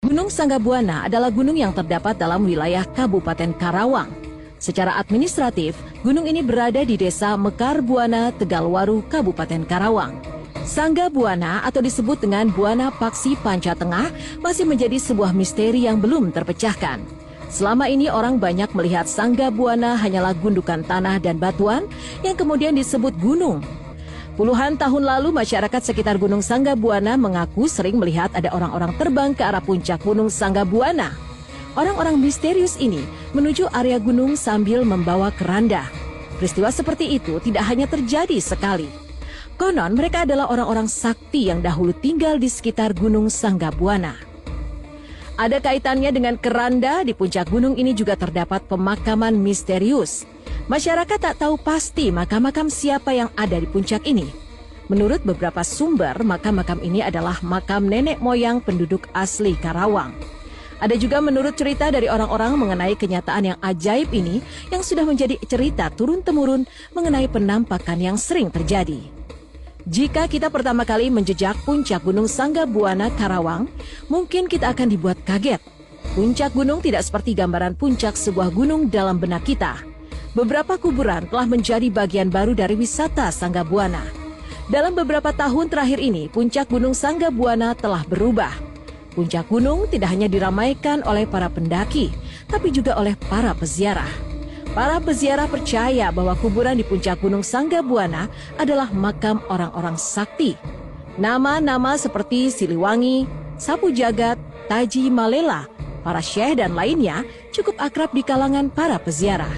Gunung Sanggabuana adalah gunung yang terdapat dalam wilayah Kabupaten Karawang. Secara administratif, gunung ini berada di Desa Mekar Buana, Tegalwaru, Kabupaten Karawang. Sanggabuana atau disebut dengan Buana Paksi Panca Tengah masih menjadi sebuah misteri yang belum terpecahkan. Selama ini orang banyak melihat Sanggabuana hanyalah gundukan tanah dan batuan yang kemudian disebut gunung. Puluhan tahun lalu masyarakat sekitar Gunung Sanggabuana mengaku sering melihat ada orang-orang terbang ke arah puncak Gunung Sanggabuana. Orang-orang misterius ini menuju area gunung sambil membawa keranda. Peristiwa seperti itu tidak hanya terjadi sekali. Konon mereka adalah orang-orang sakti yang dahulu tinggal di sekitar Gunung Sanggabuana. Ada kaitannya dengan keranda, di puncak gunung ini juga terdapat pemakaman misterius. Masyarakat tak tahu pasti makam-makam siapa yang ada di puncak ini. Menurut beberapa sumber, makam-makam ini adalah makam nenek moyang penduduk asli Karawang. Ada juga menurut cerita dari orang-orang mengenai kenyataan yang ajaib ini yang sudah menjadi cerita turun-temurun mengenai penampakan yang sering terjadi. Jika kita pertama kali menjejak puncak Gunung Sanggabuana Karawang, mungkin kita akan dibuat kaget. Puncak gunung tidak seperti gambaran puncak sebuah gunung dalam benak kita. Beberapa kuburan telah menjadi bagian baru dari wisata Sanggabuana. Dalam beberapa tahun terakhir ini, puncak Gunung Sanggabuana telah berubah. Puncak gunung tidak hanya diramaikan oleh para pendaki, tapi juga oleh para peziarah. Para peziarah percaya bahwa kuburan di puncak Gunung Sanggabuana adalah makam orang-orang sakti. Nama-nama seperti Siliwangi, Sapu Jagat, Taji Malela, para syekh dan lainnya cukup akrab di kalangan para peziarah.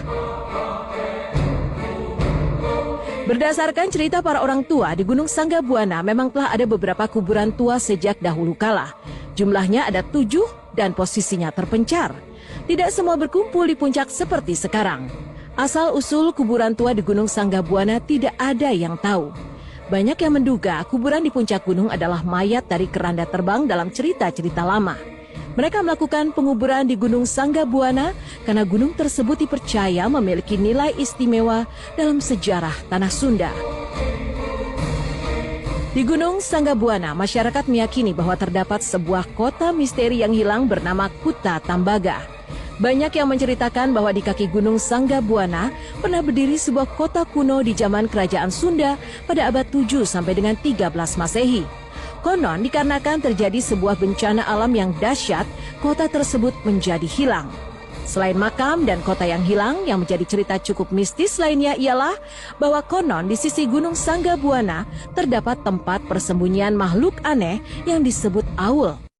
Berdasarkan cerita para orang tua, di Gunung Sanggabuana memang telah ada beberapa kuburan tua sejak dahulu kala. Jumlahnya ada 7 dan posisinya terpencar. Tidak semua berkumpul di puncak seperti sekarang. Asal-usul kuburan tua di Gunung Sanggabuana tidak ada yang tahu. Banyak yang menduga kuburan di puncak gunung adalah mayat dari keranda terbang dalam cerita-cerita lama. Mereka melakukan penguburan di Gunung Sanggabuana karena gunung tersebut dipercaya memiliki nilai istimewa dalam sejarah tanah Sunda. Di Gunung Sanggabuana, masyarakat meyakini bahwa terdapat sebuah kota misteri yang hilang bernama Kuta Tambaga. Banyak yang menceritakan bahwa di kaki Gunung Sanggabuana pernah berdiri sebuah kota kuno di zaman Kerajaan Sunda pada abad 7 sampai dengan 13 Masehi. Konon dikarenakan terjadi sebuah bencana alam yang dahsyat, kota tersebut menjadi hilang. Selain makam dan kota yang hilang, yang menjadi cerita cukup mistis lainnya ialah bahwa konon di sisi Gunung Sanggabuana terdapat tempat persembunyian makhluk aneh yang disebut Aul.